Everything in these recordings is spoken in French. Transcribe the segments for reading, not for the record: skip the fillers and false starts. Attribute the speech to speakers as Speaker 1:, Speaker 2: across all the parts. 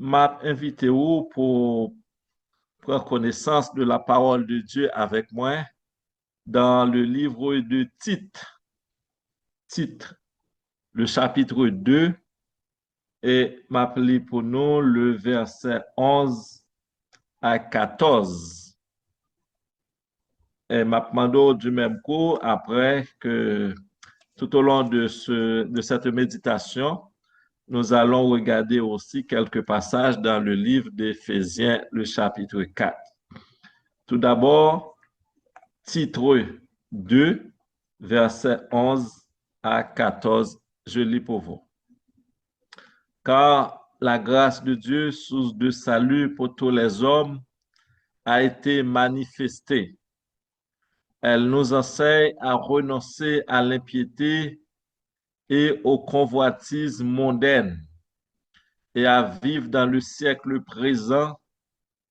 Speaker 1: m'a invité ou pour prendre connaissance de la parole de Dieu avec moi dans le livre de Tite, le chapitre 2, et m'appeler pour nous le verset 11 à 14. Et m'a demandé du même coup, après que tout au long de cette méditation, nous allons regarder aussi quelques passages dans le livre d'Éphésiens, le chapitre 4. Tout d'abord, titre 2, versets 11 à 14. Je lis pour vous. Car la grâce de Dieu, source de salut pour tous les hommes, a été manifestée. Elle nous enseigne à renoncer à l'impiété et aux convoitises mondaines et à vivre dans le siècle présent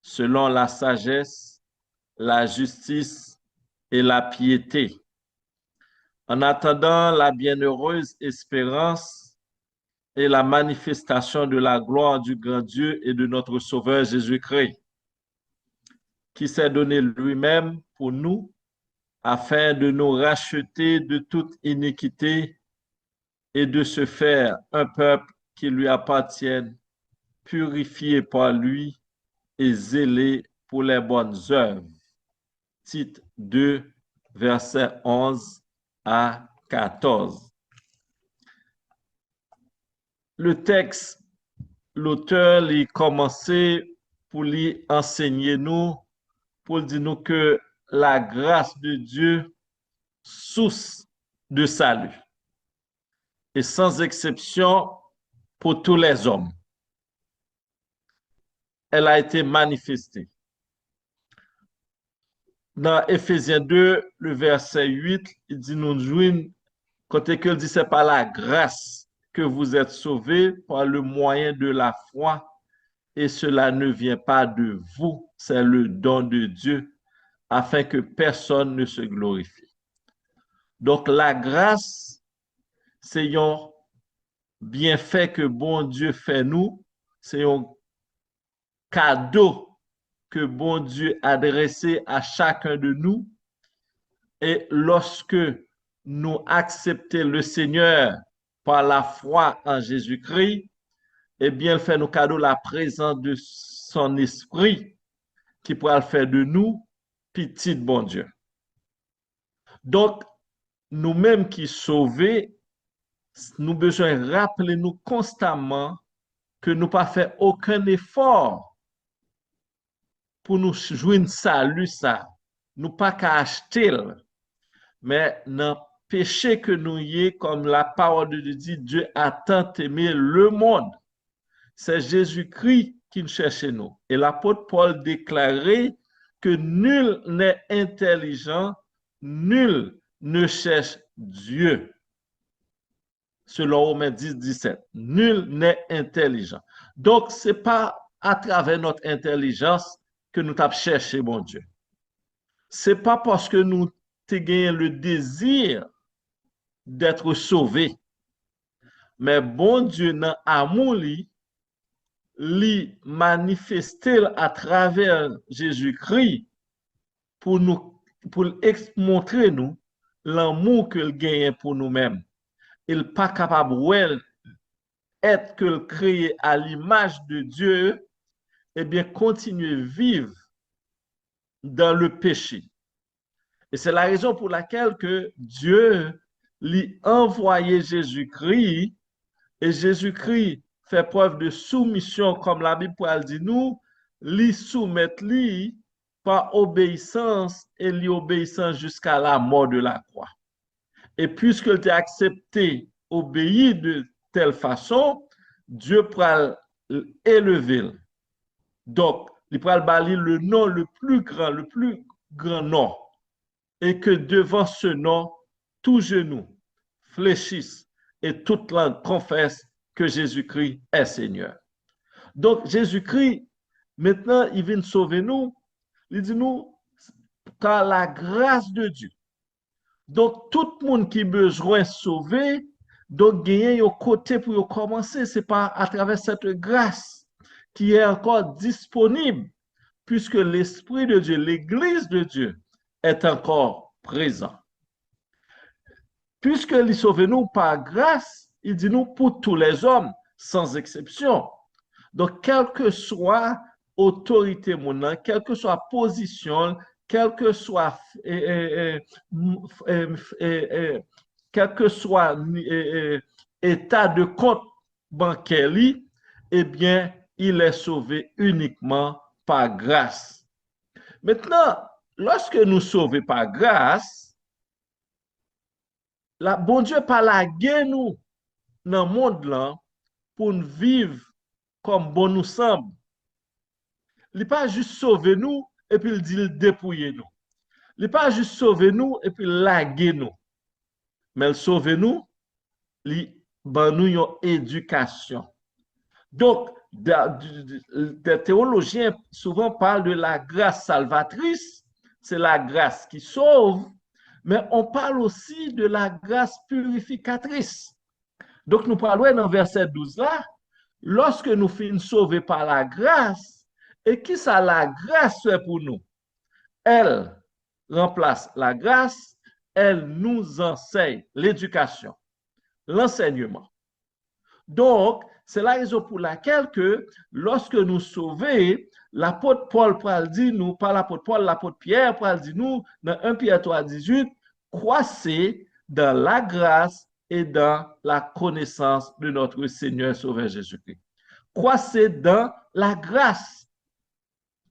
Speaker 1: selon la sagesse, la justice et la piété. En attendant la bienheureuse espérance et la manifestation de la gloire du grand Dieu et de notre Sauveur Jésus-Christ, qui s'est donné lui-même pour nous afin de nous racheter de toute iniquité et de se faire un peuple qui lui appartienne, purifié par lui et zélé pour les bonnes œuvres. Tite 2, versets 11 à 14. Le texte, l'auteur l'a commencé pour lui enseigner nous, pour dire nous que la grâce de Dieu, source de salut, et sans exception pour tous les hommes, elle a été manifestée. Dans Éphésiens 2, le verset 8, il dit nous jouons, quand il dit c'est par la grâce que vous êtes sauvés par le moyen de la foi, et cela ne vient pas de vous, c'est le don de Dieu, afin que personne ne se glorifie. Donc la grâce, c'est un bienfait que bon Dieu fait nous, c'est un cadeau que bon Dieu a adressé à chacun de nous. Et lorsque nous acceptons le Seigneur par la foi en Jésus-Christ, eh bien, il fait nous cadeau la présence de son esprit qui pourra faire de nous petits bon Dieu. Donc, nous-mêmes qui sauvés, nous besoin rappeler nous constamment que nous pas fait aucun effort pour nous jouer salut ça. Nous pas qu'à acheter, mais dans péché que nous y est, comme la parole de Dieu dit, Dieu a tant aimé le monde. C'est Jésus-Christ qui nous cherche nous. Et l'apôtre Paul déclarait que nul n'est intelligent, nul ne cherche Dieu. Selon Romains 10, 17. Nul n'est intelligent. Donc, ce n'est pas à travers notre intelligence que nous avons cherché mon Dieu. Ce n'est pas parce que nous avons gagné le désir d'être sauvés. Mais bon Dieu, dans l'amour, li manifester à travers Jésus-Christ pour nous, pour montrer nous l'amour qu'il gagne pour nous-mêmes. Il n'est pas capable d'être que créé à l'image de Dieu, et bien continuer à vivre dans le péché. Et c'est la raison pour laquelle que Dieu lui envoyé Jésus-Christ, et Jésus-Christ fait preuve de soumission, comme la Bible dit nous, lui soumettre lui par obéissance et lui obéissance jusqu'à la mort de la croix. Et puisqu'il t'a accepté, obéi de telle façon, Dieu pourra l'élever. Donc, il pourra bâlir le nom le plus grand nom. Et que devant ce nom, tout genou fléchisse et toute langue confesse que Jésus-Christ est Seigneur. Donc, Jésus-Christ, maintenant, il vient sauver nous. Il dit nous, par la grâce de Dieu. Donc, tout le monde qui a besoin de sauver, donc, gagner au côté pour commencer. Ce n'est pas à travers cette grâce qui est encore disponible, puisque l'Esprit de Dieu, l'Église de Dieu, est encore présent. Puisque il sauve nous par grâce, il dit nous pour tous les hommes, sans exception. Donc, quelle que soit autorité mon, quelle que soit position, quel que soit quel que soit état de compte bancaire, eh bien, il est sauvé uniquement par grâce. Maintenant, lorsque nous sauvons par grâce, bon Dieu pas la guerre nous dans le monde là pour nous vivre comme bon nous semble. Il n'est pas juste sauver nous et puis il dit dépouiller nous. Il n'est pas juste sauver nous et puis laguer nous. Mais il sauve nous, il ban nous une éducation. Donc, des théologiens souvent parlent de la grâce salvatrice, c'est la grâce qui sauve, mais on parle aussi de la grâce purificatrice. Donc, nous parlons dans verset 12 là, lorsque nous finissons sauvés par la grâce, et qui ça la grâce fait pour nous? Elle remplace la grâce, elle nous enseigne l'éducation, l'enseignement. Donc, c'est la raison pour laquelle que lorsque nous sauvons, l'apôtre Paul pral dit nous, pas l'apôtre Paul, l'apôtre Pierre pral dit nous, dans 1 Pierre 3, 18, croissez dans la grâce et dans la connaissance de notre Seigneur Sauveur Jésus-Christ. Croissez dans la grâce.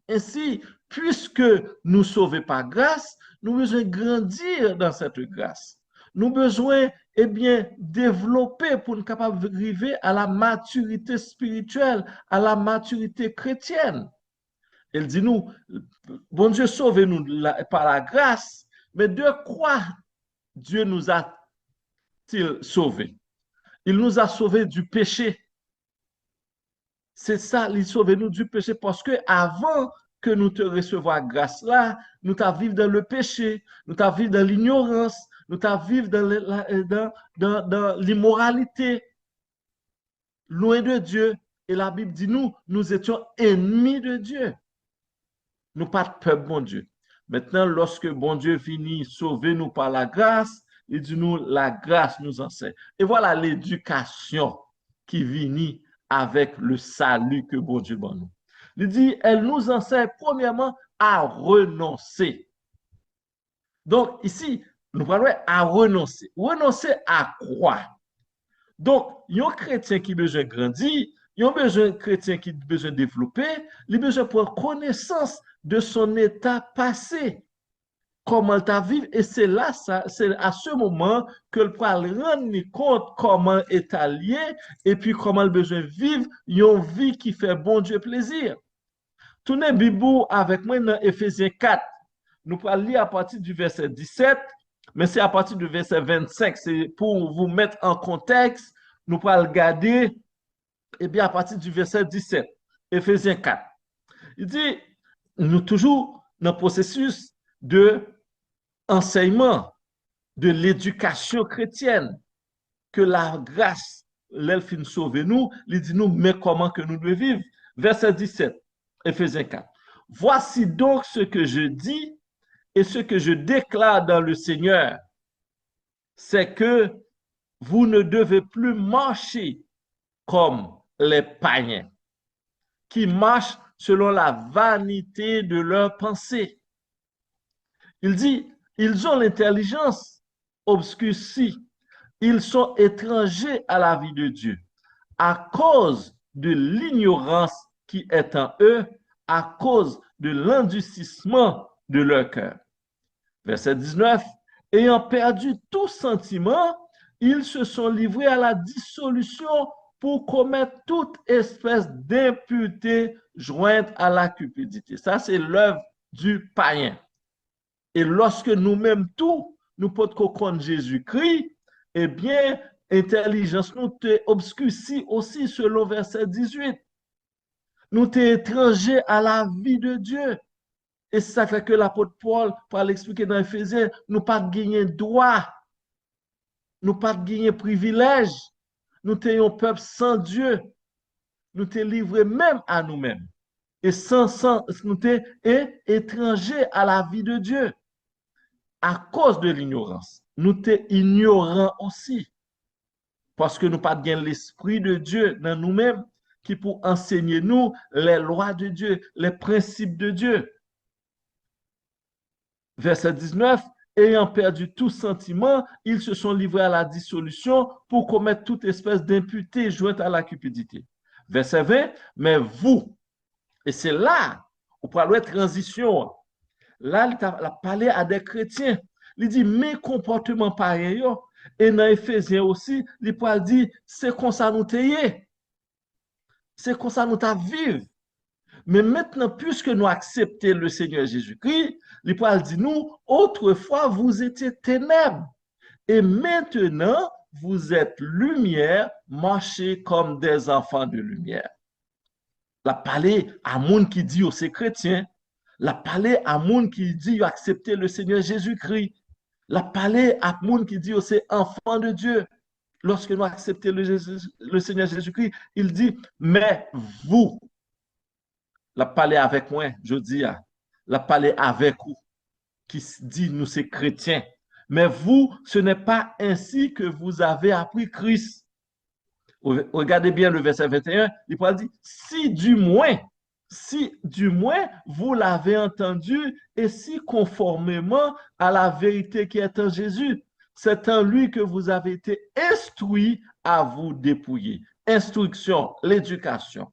Speaker 1: Ainsi, puisque nous sauvons par grâce, nous devons grandir dans cette grâce. Nous avons besoin, eh bien, développer pour nous capables d'arriver à la maturité spirituelle, à la maturité chrétienne. Il dit nous, bon Dieu sauve-nous par la grâce, mais de quoi Dieu nous a-t-il sauvés? Il nous a sauvés du péché. C'est ça, il sauve nous du péché, parce que avant que nous te recevoir grâce là, nous t'as vivre dans le péché, nous t'as vivre dans l'ignorance, nous t'as vivre dans l'immoralité, loin de Dieu. Et la Bible dit nous étions ennemis de Dieu. Nous pas de peuple, bon Dieu. Maintenant, lorsque bon Dieu finit sauver nous par la grâce, il dit nous, la grâce nous enseigne. Et voilà l'éducation qui vient avec le salut que bon Dieu donne nous. Il dit, elle nous enseigne premièrement à renoncer. Donc ici, nous parlons à renoncer. Renoncer à quoi? Donc, il y a un chrétien qui a besoin de grandir, il y a un chrétien qui a besoin de développer, il a besoin de prendre connaissance de son état passé. Comment tu vivre, et c'est là, c'est à ce moment que le pourra rendre compte comment est lié et puis comment il besoin de vivre une vie qui fait bon Dieu plaisir. Tournez Bibou avec moi dans Éphésiens 4. Nous pourrons lire à partir du verset 17, mais c'est à partir du verset 25. C'est pour vous mettre en contexte. Nous pourrons regarder bien, à partir du verset 17, Éphésiens 4. Il dit, nous toujours dans le processus de enseignement de l'éducation chrétienne, que la grâce, l'elfine sauve nous, il dit nous, mais comment que nous devons vivre? Verset 17, Éphésiens 4. Voici donc ce que je dis et ce que je déclare dans le Seigneur, c'est que vous ne devez plus marcher comme les païens, qui marchent selon la vanité de leurs pensées. Il dit, ils ont l'intelligence obscurcie. Ils sont étrangers à la vie de Dieu à cause de l'ignorance qui est en eux, à cause de l'endurcissement de leur cœur. Verset 19. Ayant perdu tout sentiment, ils se sont livrés à la dissolution pour commettre toute espèce d'impureté jointe à la cupidité. Ça, c'est l'œuvre du païen. Et lorsque nous-mêmes tout, nous pouvons connaître Jésus-Christ, eh bien, intelligence nous t'est obscurcie aussi selon verset 18. Nous t'es étrangers à la vie de Dieu. Et c'est ça fait que l'apôtre Paul, pour l'expliquer dans Éphésiens, nous pas gagner droit, nous pas gagner privilège, nous t'ayons peuple sans Dieu. nous te livrés même à nous-mêmes. Et sans nous te étrangers à la vie de Dieu. À cause de l'ignorance. Nous te ignorants aussi. Parce que nous pas bien l'Esprit de Dieu dans nous-mêmes qui pour enseigner nous les lois de Dieu, les principes de Dieu. Verset 19, ayant perdu tout sentiment, ils se sont livrés à la dissolution pour commettre toute espèce d'impureté jointe à la cupidité. Verset 20, mais vous, et c'est là où parle de transition, là il a parlé à des chrétiens, il dit, mes comportements pareils, et dans Éphésiens aussi, il parle dit, c'est comme ça nous t'ayons, c'est comme ça nous t'as vivre. Mais maintenant, puisque nous acceptons le Seigneur Jésus-Christ, l'Épaule dit nous, autrefois vous étiez ténèbres, et maintenant vous êtes lumière, marchez comme des enfants de lumière. La parler à monde qui dit c'est chrétien, la parler à monde qui dit accepter le Seigneur Jésus-Christ, la parler à monde qui dit c'est enfant de Dieu. Lorsque nous acceptons le Seigneur Jésus-Christ, il dit, mais vous, la parler avec moi, je dis, la parler avec vous, qui dit nous c'est chrétiens. Mais vous, ce n'est pas ainsi que vous avez appris Christ. Regardez bien le verset 21, il parle dit, si du moins vous l'avez entendu et si conformément à la vérité qui est en Jésus, c'est en lui que vous avez été instruits à vous dépouiller. Instruction, l'éducation.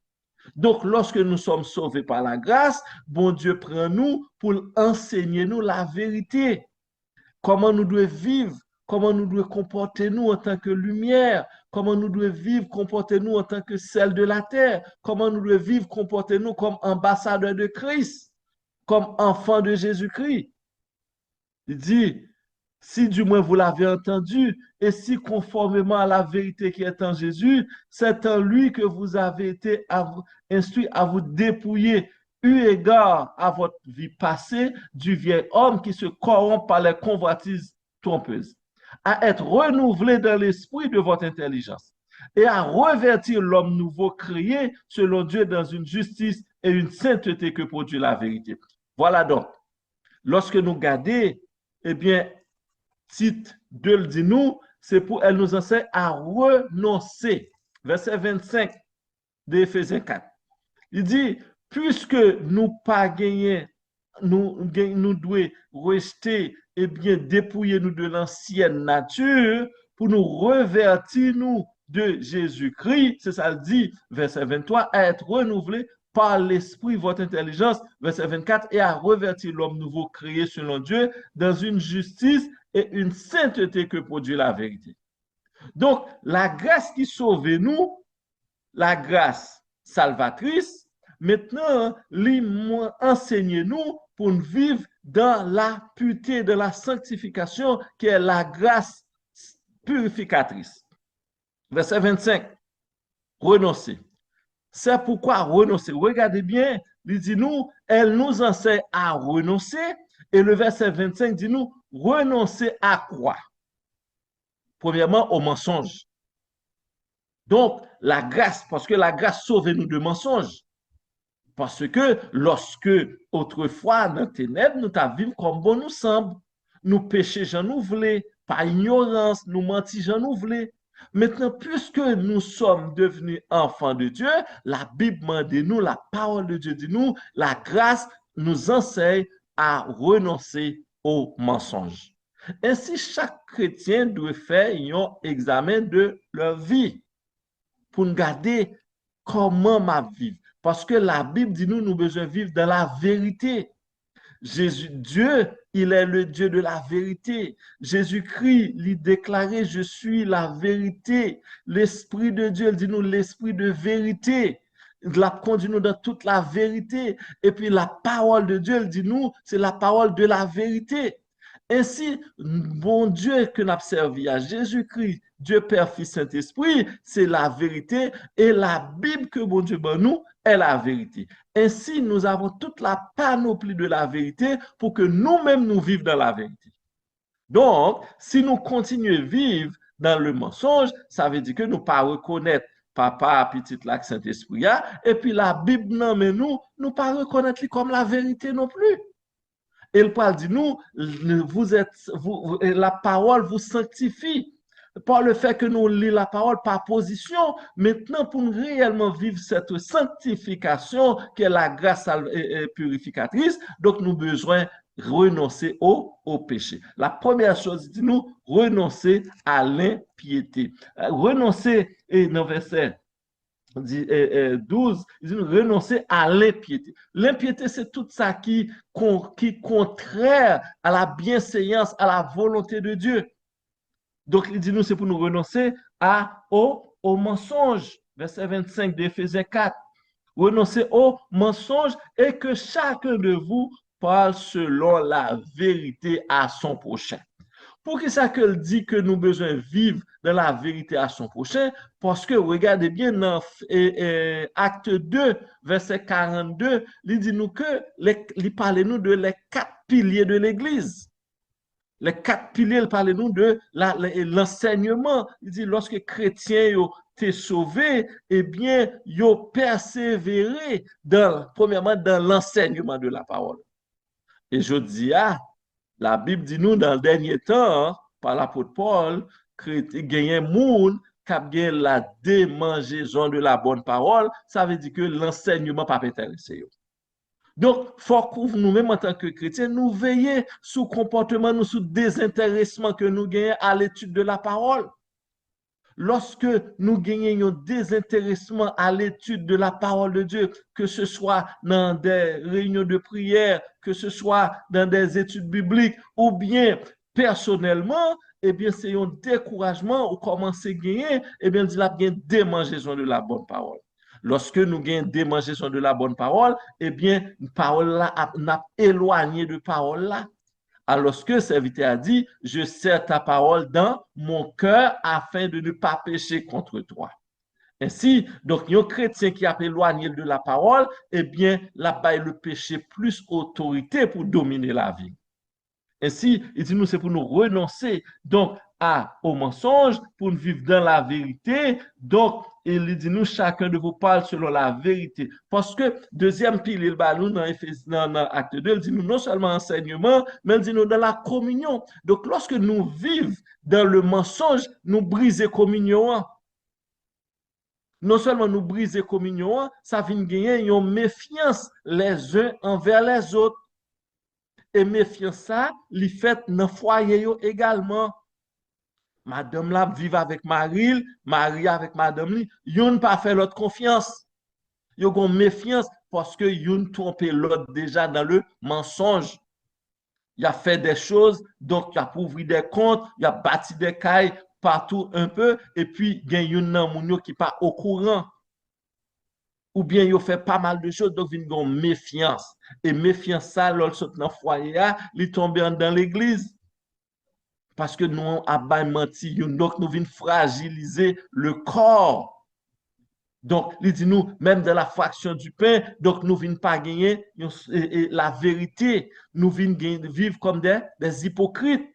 Speaker 1: Donc, lorsque nous sommes sauvés par la grâce, bon Dieu prend nous pour enseigner nous la vérité. Comment nous devons vivre, comment nous devons comporter nous en tant que lumière, comment nous devons vivre, comporter nous en tant que sel de la terre, comment nous devons vivre, comporter nous comme ambassadeurs de Christ, comme enfants de Jésus-Christ. Il dit, si du moins vous l'avez entendu, et si conformément à la vérité qui est en Jésus, c'est en lui que vous avez été instruits à vous dépouiller, eu égard à votre vie passée, du vieil homme qui se corrompt par les convoitises trompeuses, à être renouvelé dans l'esprit de votre intelligence, et à revêtir l'homme nouveau créé selon Dieu dans une justice et une sainteté que produit la vérité. Voilà donc, lorsque nous regardons, eh bien, titre 2 le dit nous, c'est pour elle nous enseigne à renoncer. Verset 25 d'Éphésiens 4. Il dit, puisque nous pas gagné, nous devons rester et bien dépouiller nous de l'ancienne nature pour nous revertir nous de Jésus-Christ, c'est ça le dit, verset 23, à être renouvelé par l'esprit votre intelligence, verset 24, et à revertir l'homme nouveau créé selon Dieu dans une justice et une sainteté que produit la vérité. Donc, la grâce qui sauve nous, la grâce salvatrice, maintenant, enseignez-nous pour nous vivre dans la pureté, de la sanctification, qui est la grâce purificatrice. Verset 25, renoncer. C'est pourquoi renoncer. Regardez bien, il dit nous, elle nous enseigne à renoncer, et le verset 25 dit nous, renoncer à quoi? Premièrement, au mensonge. Donc, la grâce, parce que la grâce sauve nous de mensonges. Parce que lorsque autrefois, dans les ténèbres, nous vivons comme bon nous semble. Nous péchons, j'en nous voulons, par ignorance, nous mentons, j'en nous voulons. Maintenant, puisque nous sommes devenus enfants de Dieu, la Bible dit nous, la parole de Dieu dit nous, la grâce nous enseigne à renoncer aux mensonges. Ainsi, chaque chrétien doit faire un examen de leur vie pour nous garder comment ma vie. Parce que la Bible dit nous, nous besoin vivre dans la vérité. Jésus, Dieu, il est le Dieu de la vérité. Jésus-Christ, il déclarait, je suis la vérité. L'Esprit de Dieu, il dit nous, l'Esprit de vérité. Il a conduit nous dans toute la vérité. Et puis la parole de Dieu, il dit nous, c'est la parole de la vérité. Ainsi, bon Dieu que nous avons servi à Jésus-Christ, Dieu Père, Fils, Saint-Esprit, c'est la vérité. Et la Bible que bon Dieu ben nous est la vérité. Ainsi, nous avons toute la panoplie de la vérité pour que nous-mêmes nous vivions dans la vérité. Donc, si nous continuons à vivre dans le mensonge, ça veut dire que nous ne pas reconnaître Papa, petit là, Saint-Esprit, et puis la Bible, non, mais nous pas reconnaître comme la vérité non plus. Et le Paul dit, nous, la parole vous sanctifie. Par le fait que nous lisons la parole par position, maintenant pour nous réellement vivre cette sanctification qui est la grâce purificatrice, donc nous avons besoin de renoncer au péché. La première chose, dit nous, renoncer à l'impiété. Renoncer, et dans verset 12, il dit renoncer à l'impiété. L'impiété, c'est tout ça qui est contraire à la bienséance, à la volonté de Dieu. Donc, il dit nous, c'est pour nous renoncer au mensonge. Verset 25 d'Éphésiens 4. Renoncer au mensonge et que chacun de vous parle selon la vérité à son prochain. Pour qui ça qu'elle dit que nous besoin vivre dans la vérité à son prochain? Parce que, regardez bien, dans Acte 2, verset 42, il dit nous que, il parle nous de les 4 piliers de l'Église. Les 4 piliers, il parle nous de l'enseignement. Il dit, lorsque chrétiens t'es sauvé, eh bien, ils ont persévéré premièrement, dans l'enseignement de la parole. Et je dis, la Bible dit nous, dans le dernier temps, par l'apôtre Paul, il y a un monde qui a gagné la démangeaison de la bonne parole. Ça veut dire que l'enseignement n'a pas intéressé. Donc, il faut que nous-mêmes, en tant que chrétiens, nous veillions sur le comportement, nous, sur le désintéressement que nous gagnons à l'étude de la parole. Lorsque nous gagnons un désintéressement à l'étude de la parole de Dieu, que ce soit dans des réunions de prière, que ce soit dans des études bibliques, ou bien personnellement, eh bien, c'est un découragement ou commencer à gagner, eh bien, il y a une démangeaison de la bonne parole. Lorsque nous gagnons démangeaison de la bonne parole, eh bien, parole là n'a éloigné de parole là. Alors que serviteur a dit, je serre ta parole dans mon cœur afin de ne pas pécher contre toi. Ainsi, donc, un chrétien qui a éloigné de la parole, eh bien, là-bas, le péché plus autorité pour dominer la vie. Ainsi, il dit nous, c'est pour nous renoncer donc au mensonge, pour nous vivre dans la vérité. Donc, il dit nous, chacun de vous parle selon la vérité. Parce que, deuxième pilier, nous, dans Acte 2, il dit nous, non seulement enseignement, mais il dit nous, dans la communion. Donc, lorsque nous vivons dans le mensonge, nous brisons communion. Non seulement nous briser communion, ça vient gagner une méfiance les uns envers les autres. Et méfiance ça, li fait dans foyer également. Madame là vive avec Marie, Marie avec madame li, yon pas fait l'autre confiance. Yon gon méfiance parce que yon trompé l'autre déjà dans le mensonge. Il a fait des choses, donc il a ouvert des comptes, il a bâti des cailles partout un peu, et puis il y a yon nan moun yo qui pas au courant. Ou bien il fait pas mal de choses, donc il y a une méfiance. Et méfiance ça, lorsque dans le foyer, il tombe dans l'église. Parce que nous avons menti, donc nous venons fragiliser le corps. Donc, il dit nous, même dans la fraction du pain, donc nous ne venons pas gagner la vérité. Nous venons vivre comme des hypocrites.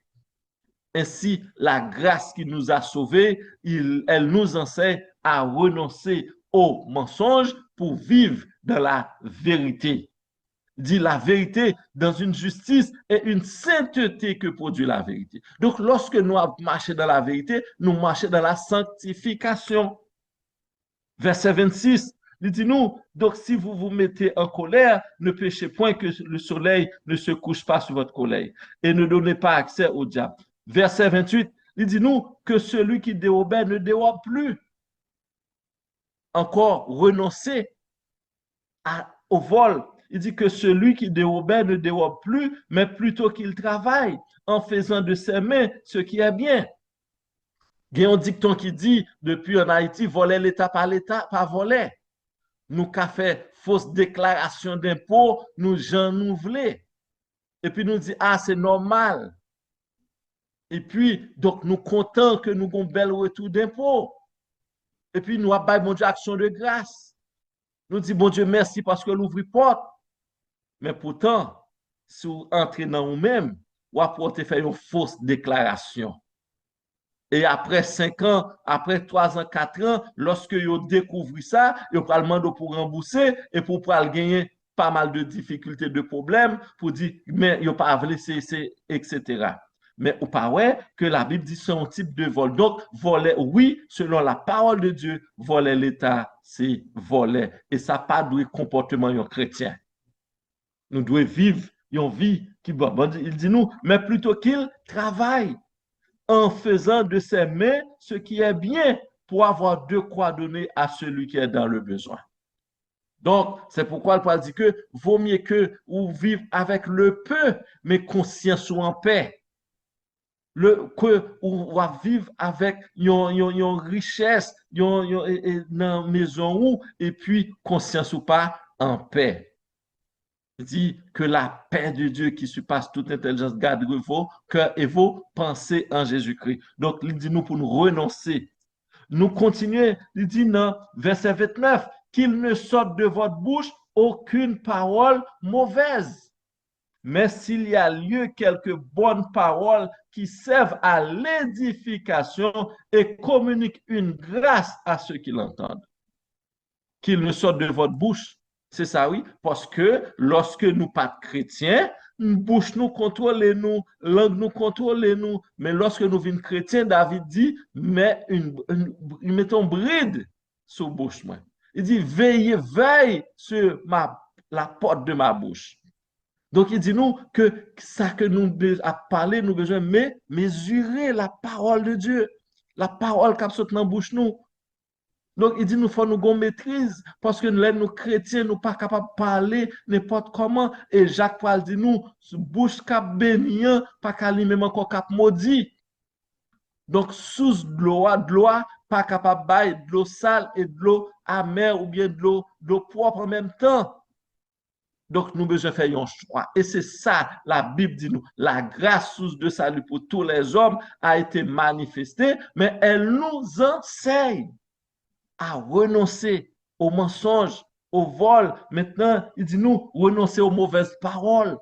Speaker 1: Ainsi, la grâce qui nous a sauvés, elle nous enseigne à renoncer au mensonge pour vivre dans la vérité. Dit la vérité dans une justice et une sainteté que produit la vérité. Donc, lorsque nous marchons dans la vérité, nous marchons dans la sanctification. Verset 26, il dit nous, donc si vous vous mettez en colère, ne péchez point que le soleil ne se couche pas sur votre colère et ne donnez pas accès au diable. Verset 28, il dit nous que celui qui dérobait ne dérobe plus. Encore renoncer au vol. Il dit que celui qui dérobait ne dérobe plus, mais plutôt qu'il travaille en faisant de ses mains ce qui est bien. Il y a un dicton qui dit, depuis en Haïti, voler l'État par voler. Nous qu'a fait fausse déclaration d'impôt, nous j'en nous voulons. Et puis nous dit, c'est normal. Et puis, donc nous comptons que nous avons un bel retour d'impôt. Et puis nous avons mon Dieu action de grâce. Nous disons, bon Dieu, merci parce que l'ouvre porte. Mais pourtant, si vous entrez dans vous-même, vous apportez faire une fausse déclaration. Et après 5 ans, après 3 ans, 4 ans, lorsque ils découvrent ça, ils vont demander pour rembourser et pour gagner pas mal de difficultés, de problèmes, pour dire, mais ils n'ont pas laissé, etc. Mais au pas ouais que la Bible dit c'est un type de vol. Donc, voler, oui, selon la parole de Dieu, voler l'État, c'est voler. Et ça n'a pas de comportement d'un chrétien. Nous devons vivre une vie qui, bon, il dit nous, mais plutôt qu'il travaille en faisant de ses mains ce qui est bien pour avoir de quoi donner à celui qui est dans le besoin. Donc, c'est pourquoi le Paul dit que vaut mieux que vous vivre avec le peu, mais conscience ou en paix. Que ou va vivre avec une richesse, une maison ou, et puis conscience ou pas en paix. Il dit que la paix de Dieu qui surpasse toute intelligence garde vos cœurs et vos pensées en Jésus-Christ. Donc, il dit nous pour nous renoncer. Nous continuons, il dit dans verset 29, qu'il ne sorte de votre bouche aucune parole mauvaise. Mais s'il y a lieu quelques bonnes paroles qui servent à l'édification et communiquent une grâce à ceux qui l'entendent. Qu'il ne sorte de votre bouche. C'est ça, oui, parce que lorsque nous pas chrétiens, bouche nous contrôle nous, langue nous contrôle nous, mais lorsque nous venons chrétiens, David dit, mais mettons bride sur bouche moi. Il dit, veille sur la porte de ma bouche. Donc, il dit nous que ça que nous a parlé, nous besoin mesurer la parole de Dieu, la parole qui saute dans la bouche nous. Donc, il dit nous faut nous gon maîtrise parce que nous chrétiens, nous pas capables de parler n'importe comment. Et Jacques Paul dit nous, bouche cap bénien, pas qu'à lui même encore cap maudit. Donc, sous de l'eau, pas capable de bailler de l'eau sale et de l'eau amère ou bien de l'eau propre en même temps. Donc, nous besoin faire un choix. Et c'est ça, la Bible dit nous, la grâce source de salut pour tous les hommes a été manifestée, mais elle nous enseigne à renoncer aux mensonges, au vol. Maintenant, il dit nous, renoncer aux mauvaises paroles.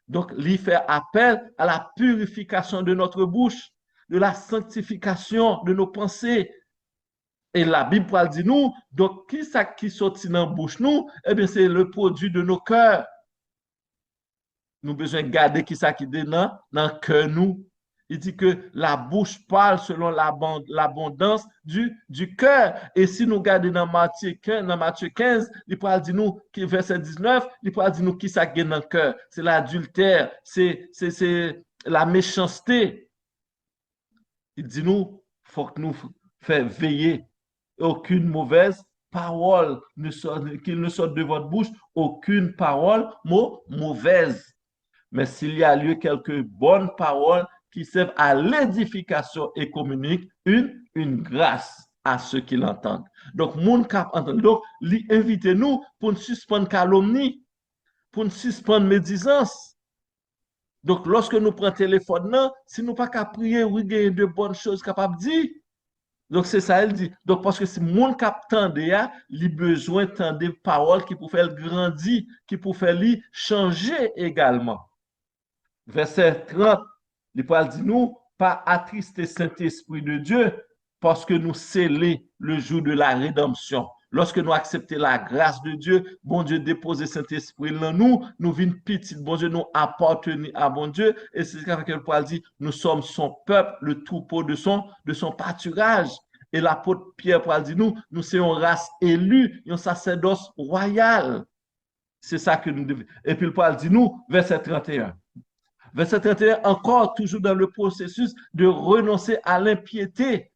Speaker 1: Donc, il fait appel à la purification de notre bouche, de la sanctification de nos pensées. Et la Bible dit nous, donc, qui ça qui sortit dans la bouche nous? Eh bien, c'est le produit de nos cœurs. Nous besoin garder qui ça qui est dans le cœur nous. Il dit que la bouche parle selon l'abondance du cœur. Et si nous regardons dans Matthieu 15, il parle de nous, verset 19, il parle de nous qui ça qui est dans le cœur. C'est l'adultère, c'est la méchanceté. Il dit nous, il faut que nous fassions veiller. Aucune mauvaise parole, qu'il ne sorte de votre bouche, aucune parole mauvaise. Mais s'il y a lieu quelques bonnes paroles qui servent à l'édification et communiquent une grâce à ceux qui l'entendent. Donc, mon cap entend. Donc, invitez-nous pour nous suspendre calomnie, pour nous suspendre médisance. Donc, lorsque nous prenons le téléphone, si nous pas qu'à prier, oui, il y a de bonnes choses capables de dire. Donc, c'est ça, elle dit. Donc, parce que si mon cap tende, il a besoin de des paroles qui pour faire grandir, qui pour faire changer également. Verset 30, il parle dit nous, pas attrister Saint-Esprit de Dieu, parce que nous scellons le jour de la rédemption. Lorsque nous acceptons la grâce de Dieu, bon Dieu dépose Saint-Esprit dans nous, nous venons petit, bon Dieu nous appartenons à bon Dieu, et c'est ce que Paul dit, nous sommes son peuple, le troupeau de son pâturage. Et l'apôtre Pierre Paul dit nous sommes une race élue, un sacerdoce royal. C'est ça que nous devons. Et puis Paul dit nous, verset 31. Verset 31, encore toujours dans le processus de renoncer à l'impiété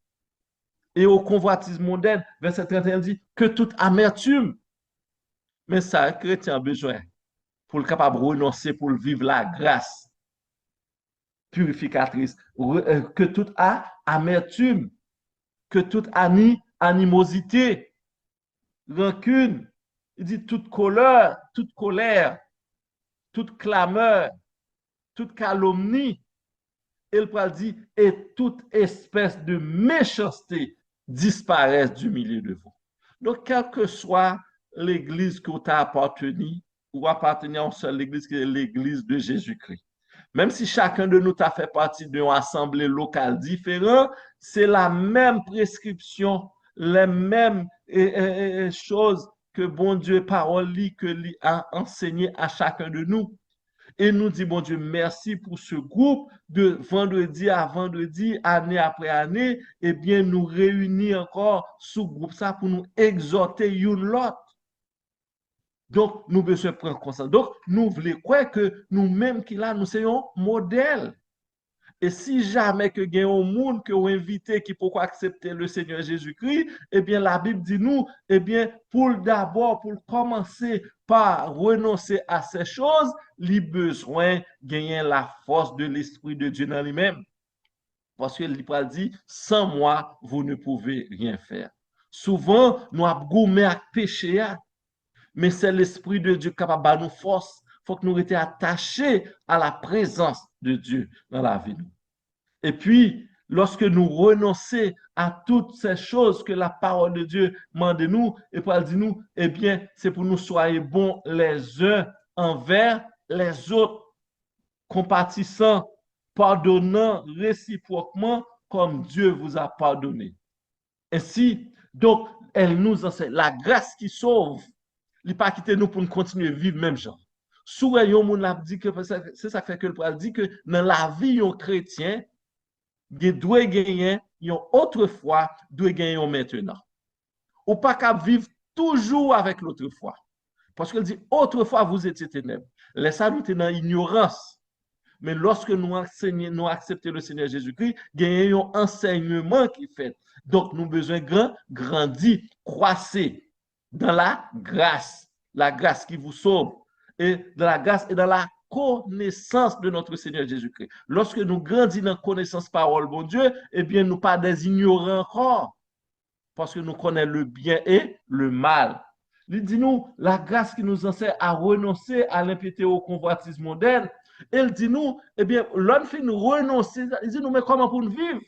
Speaker 1: et au convoitisme mondain. Verset 31 dit que toute amertume, mais ça, un chrétien a besoin pour le capable de renoncer, pour le vivre la grâce purificatrice, que toute amertume, que toute animosité, rancune, il dit toute colère, toute clameur, toute calomnie, il dit, et toute espèce de méchanceté disparaisse du milieu de vous. Donc, quelle que soit l'église que tu as appartenu, ou appartenir à une seule église qui est l'église de Jésus-Christ. Même si chacun de nous a fait partie d'une assemblée locale différente, c'est la même prescription, les mêmes choses que bon Dieu, parole, que lui a enseigné à chacun de nous. Et nous dit, bon Dieu, merci pour ce groupe de vendredi à vendredi, année après année, eh bien, nous réunir encore sous groupe ça pour nous exhorter une l'autre. Donc, nous besoin prendre conscience. Donc, nous voulons croire que nous-mêmes qui là, nous sommes modèle. Et si jamais que y a un monde que vous invité qui pourquoi accepter le Seigneur Jésus-Christ, eh bien, la Bible dit nous, eh bien, pour d'abord, pour commencer par renoncer à ces choses, il a besoin de gagner la force de l'Esprit de Dieu dans lui-même. Parce que l'Ipral dit, sans moi, vous ne pouvez rien faire. Souvent, nous avons gourmé à péché, mais c'est l'Esprit de Dieu capable de nous force. Il faut que nous restions attachés à la présence de Dieu dans la vie. Et puis, lorsque nous renonçons à toutes ces choses que la parole de Dieu demande de nous, et pour dire nous, eh bien, c'est pour nous soyons bons les uns envers les autres, compatissants, pardonnant réciproquement comme Dieu vous a pardonné. Ainsi, donc, elle nous enseigne la grâce qui sauve. Il n'a pas quitté nous pour nous continuer à vivre même genre. Souvent, on a dit que c'est ça fait que le Paul dit que dans la vie d'un chrétien, il doit gagner autrefois, doit gagner maintenant. Ou pas qu'à vivre toujours avec l'autrefois. Parce qu'il dit, autrefois vous étiez ténèbres. Laissez nous dans l'ignorance. Mais lorsque nous acceptons le Seigneur Jésus-Christ, gagnons un enseignement qui fait. Donc, nous besoin grandir, croisser dans la grâce qui vous sauve, et dans la grâce et dans la connaissance de notre Seigneur Jésus-Christ. Lorsque nous grandissons dans la connaissance parole, bon Dieu, eh bien, nous pas des ignorants encore, parce que nous connaissons le bien et le mal. Il dit nous, la grâce qui nous enseigne à renoncer à l'impiété au convoitisme moderne. Il dit nous, eh bien, l'homme fait nous renoncer, il dit nous, mais comment pour nous vivre?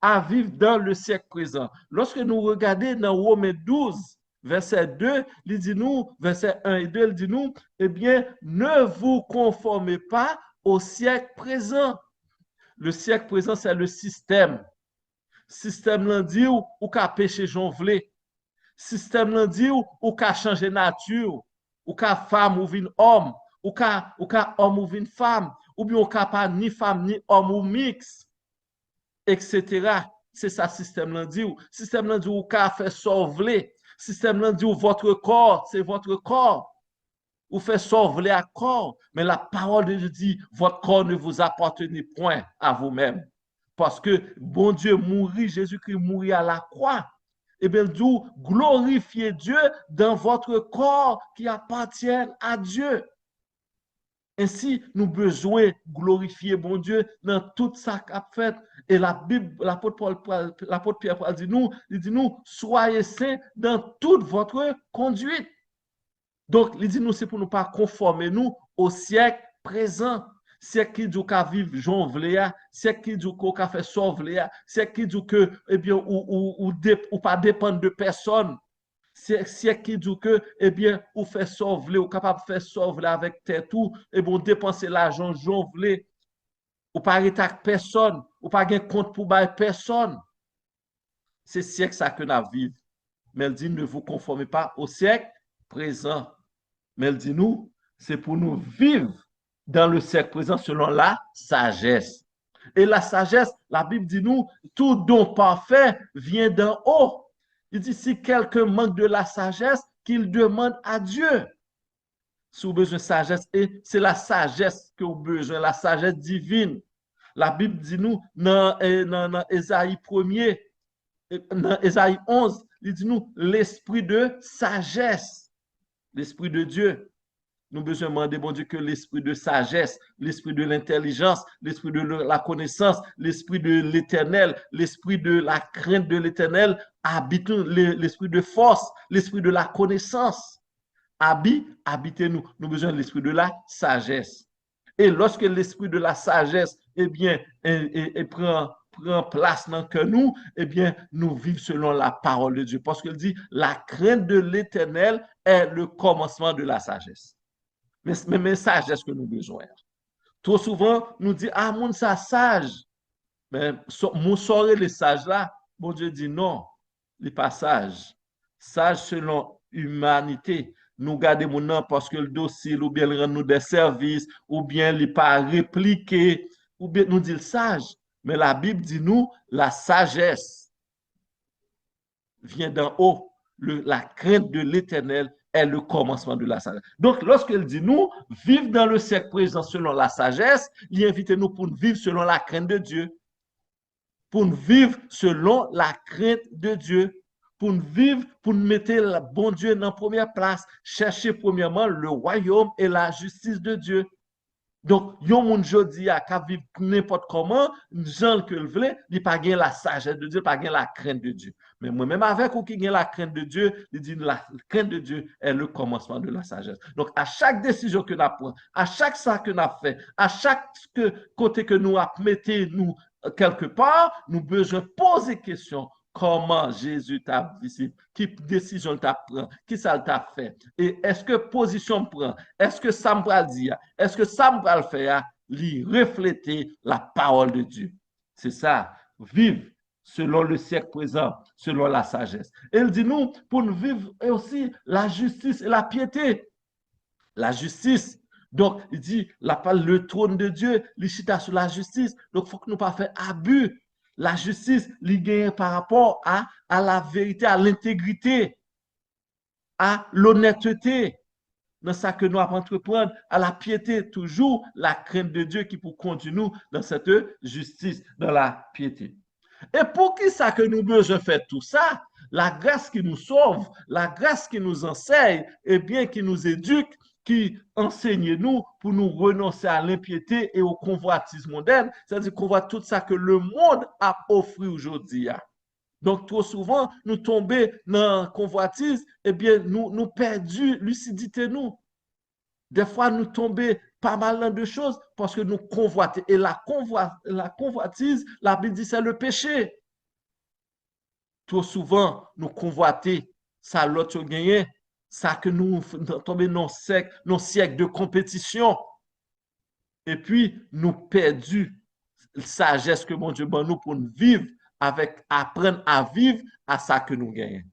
Speaker 1: À vivre dans le siècle présent. Lorsque nous regardons dans Romains 12, verset 2, il dit nous, verset 1 et 2, il dit nous, eh bien, ne vous conformez pas au siècle présent. Le siècle présent, c'est le système. Système l'en dit ou qu'à pécher jonvlé. Système l'en dit ou qu'à changer nature, ou qu'à femme ou vin homme, ou qu'à homme ou vin femme, ou bien ou qu'à pas ni femme ni homme ou mix, etc. C'est ça système l'en dit. Système l'en dit ou qu'à faire sauver. Système l'en dit ou votre corps, c'est votre corps. Ou fait sauver à corps. Mais la parole de Dieu dit, votre corps ne vous appartenait point à vous-même. Parce que bon Dieu mourit, Jésus-Christ mourit à la croix. Et bien, d'où glorifier Dieu dans votre corps qui appartient à Dieu. Ainsi, nous besoin glorifier bon Dieu dans tout ça qu'a fait. Et la Bible, l'apôtre Pierre dit nous, soyez saints dans toute votre conduite. Donc, il dit nous, c'est pour ne pas conformer nous au siècle présent. Siècle qui dit qu'à vivre jonvléa, siècle qui dit qu'à faire sauveléa, siècle qui dit que, eh bien, ou pas dépendre de personne. Siècle qui dit que, eh bien, ou fait sauver, ou capable de faire sauver avec tête tout, et bon, dépenser l'argent jonvlé, ou pas arrêter avec personne, ou pas gagner compte pour bailler personne. C'est siècle ça que nous vivons. Mais elle dit, ne vous conformez pas au siècle présent. Mais elle dit, nous, c'est pour nous vivre dans le siècle présent selon la sagesse. Et la sagesse, la Bible dit nous, tout don parfait vient d'en haut. Il dit, si quelqu'un manque de la sagesse, qu'il demande à Dieu. Si vous avez besoin de sagesse, et c'est la sagesse que vous avez besoin, la sagesse divine. La Bible dit nous, dans Ésaïe 1er, dans Ésaïe 11, il dit nous, l'esprit de sagesse, l'esprit de Dieu. Nous avons besoin de demander, bon Dieu, que l'esprit de sagesse, l'esprit de l'intelligence, l'esprit de la connaissance, l'esprit de l'éternel, l'esprit de la crainte de l'éternel habite l'esprit de force, l'esprit de la connaissance. Habitez-nous. Nous avons besoin de l'esprit de la sagesse. Et lorsque l'esprit de la sagesse, eh bien, prend place dans que nous, eh bien, nous vivons selon la parole de Dieu. Parce qu'il dit, la crainte de l'éternel est le commencement de la sagesse. Mais sagesse que nous avons besoin. Trop souvent, nous dit, ah, moun ça sage. Mais mon soirée, les sages là, bon Dieu dit non, les pas sage. Sage selon humanité. Nous gardons mon nom parce que le docile, ou bien le rend nous des services, ou bien il pas répliqué, ou bien nous dit le sage. Mais la Bible dit nous, la sagesse vient d'en haut. La crainte de l'Éternel est le commencement de la sagesse. Donc, lorsqu'elle dit nous, vivre dans le siècle présent selon la sagesse, il invite nous pour vivre selon la crainte de Dieu. Pour nous vivre selon la crainte de Dieu, pour nous vivre, pour nous mettre le bon Dieu dans la première place, chercher premièrement le royaume et la justice de Dieu. Donc, yon moun jodi a ka vivre n'importe comment, gens que le vle, il pas gain la sagesse de Dieu, pas gain la crainte de Dieu. Mais moi même avec ou qui gain la crainte de Dieu, il dit la crainte de Dieu est le commencement de la sagesse. Donc à chaque décision que nous prenons, à chaque ça que nous fait, à chaque côté que nous mettez nous quelque part, nous besoin poser question. Comment Jésus t'a visité, qui décision t'a pris, qui ça t'a fait, et est-ce que position prend, est-ce que ça me dire, est-ce que ça me faire, lui refléter la parole de Dieu. C'est ça, vivre selon le siècle présent, selon la sagesse. Et il dit nous, pour nous vivre aussi la justice et la piété. La justice. Donc, il dit, le trône de Dieu, il chita sur la justice. Donc, il faut que nous ne pas faire abus. La justice, il gagne par rapport à la vérité, à l'intégrité, à l'honnêteté. Dans ça que nous avons entreprendre, à la piété, toujours la crainte de Dieu qui pour conduire nous dans cette justice, dans la piété. Et pour qui ça que nous besoin faire tout ça? La grâce qui nous sauve, la grâce qui nous enseigne, et bien qui nous éduque, qui enseigne nous pour nous renoncer à l'impiété et au convoitisme moderne, c'est-à-dire qu'on voit tout ça que le monde a offert aujourd'hui. Donc, trop souvent, nous tombons dans la convoitise, eh bien, nous perdons lucidité, nous. Des fois, nous tombons pas mal dans de choses parce que nous convoitons. Et la convoitise, la Bible dit, c'est le péché. Trop souvent, nous convoitons, ça l'autre gagné, ça que nous tombons dans nos siècles de compétition. Et puis, nous perdons la sagesse que mon Dieu donne nous pour nous vivre avec, apprendre à vivre à ça que nous gagnons.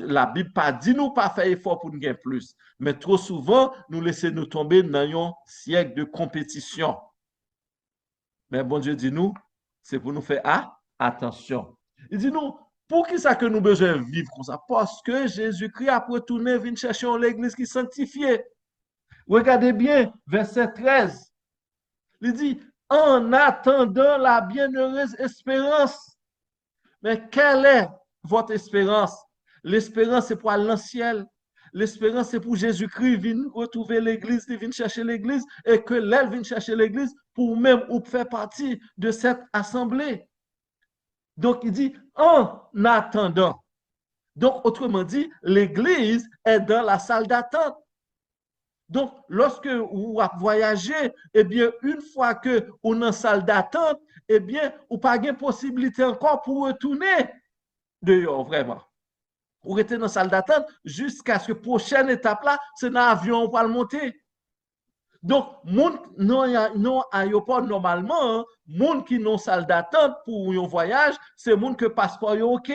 Speaker 1: La Bible pas dit nous pas faire effort pour nous gagner plus, mais trop souvent, nous laissons nous tomber dans un siècle de compétition. Mais bon Dieu dit nous, c'est pour nous faire attention. Il dit nous, pour qui ça que nous besoin vivre comme ça? Parce que Jésus-Christ a retourné, vient chercher l'église qui est sanctifiée. Regardez bien, verset 13. Il dit, en attendant la bienheureuse espérance. Mais quelle est votre espérance? L'espérance, c'est pour aller dans le ciel. L'espérance, c'est pour Jésus-Christ venir retrouver l'église, il vient chercher l'église, et que l'elle vienne chercher l'église pour même ou faire partie de cette assemblée. Donc, il dit, en attendant. Donc, autrement dit, l'église est dans la salle d'attente. Donc, lorsque vous voyagez, eh bien, une fois que vous êtes en salle d'attente, eh bien, vous n'avez pas de possibilité encore pour retourner dehors, vraiment. Vous restez dans la salle d'attente jusqu'à ce que la prochaine étape là, c'est dans l'avion pour le monter. Donc, non aéroport normalement, monde qui non salle d'attente pour un voyage, c'est monde que passeport est OK.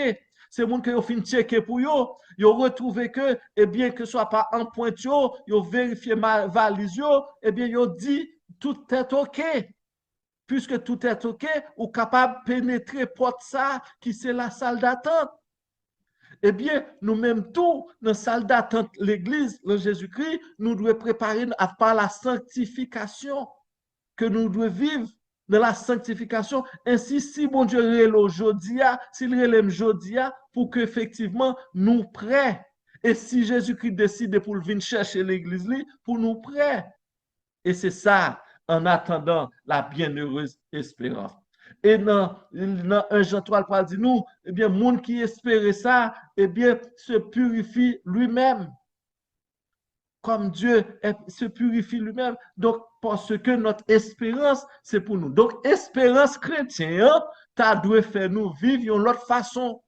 Speaker 1: C'est monde qui ont fin checker pour yo, yo retrouvé que eh bien que soit pas en pointe yo vérifié ma valise yo, eh bien yo dit tout est OK. Puisque tout est OK, ou capable de pénétrer porte ça qui c'est la salle d'attente. Eh bien, nous-mêmes tout, dans la salle d'attente, l'église, le Jésus-Christ, nous devons préparer par la sanctification que nous devons vivre dans la sanctification. Ainsi, si bon Dieu relève aujourd'hui, s'il relève aujourd'hui, pour qu'effectivement nous prêts. Et si Jésus-Christ décide pour venir chercher l'église, pour nous prêts. Et c'est ça, en attendant la bienheureuse espérance. Et dans 1 Jean 3, il dit nous, eh bien, le monde qui espère ça, eh bien, se purifie lui-même. Comme Dieu se purifie lui-même. Donc, parce que notre espérance, c'est pour nous. Donc, espérance chrétienne, ça doit faire nous vivre d'une autre façon.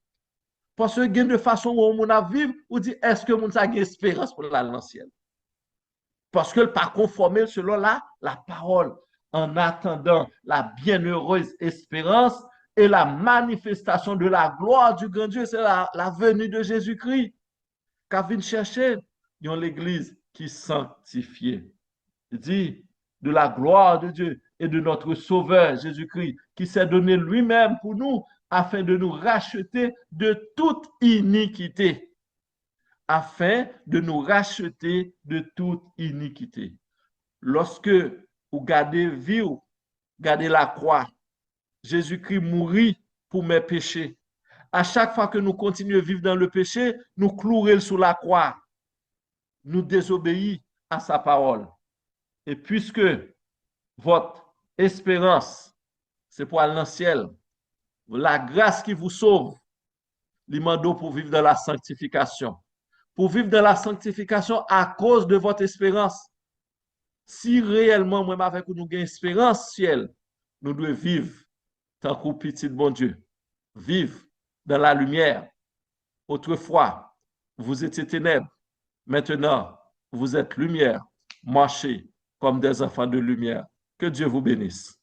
Speaker 1: Parce que il y a de façon où on a vivre, on dit, est-ce que on a une espérance pour l'ancienne? Parce que le pas conformé selon la parole. en attendant la bienheureuse espérance et la manifestation de la gloire du grand Dieu, c'est la venue de Jésus-Christ. Qu'a vient chercher dans l'église qui sanctifiée. Il dit de la gloire de Dieu et de notre Sauveur Jésus-Christ qui s'est donné lui-même pour nous afin de nous racheter de toute iniquité. Afin de nous racheter de toute iniquité. Lorsque vous gardez vie, gardez la croix, Jésus-Christ mourit pour mes péchés. À chaque fois que nous continuons à vivre dans le péché, nous clouons sur la croix. Nous désobéissons à sa parole. Et puisque votre espérance, c'est pour aller dans le ciel, la grâce qui vous sauve, l'imando pour vivre dans la sanctification. Pour vivre dans la sanctification à cause de votre espérance. Si réellement, moi, avec nous avons espérance ciel, nous devons vivre tant que petit bon Dieu. Vivre dans la lumière. Autrefois, vous étiez ténèbres. Maintenant, vous êtes lumière. Marchez comme des enfants de lumière. Que Dieu vous bénisse.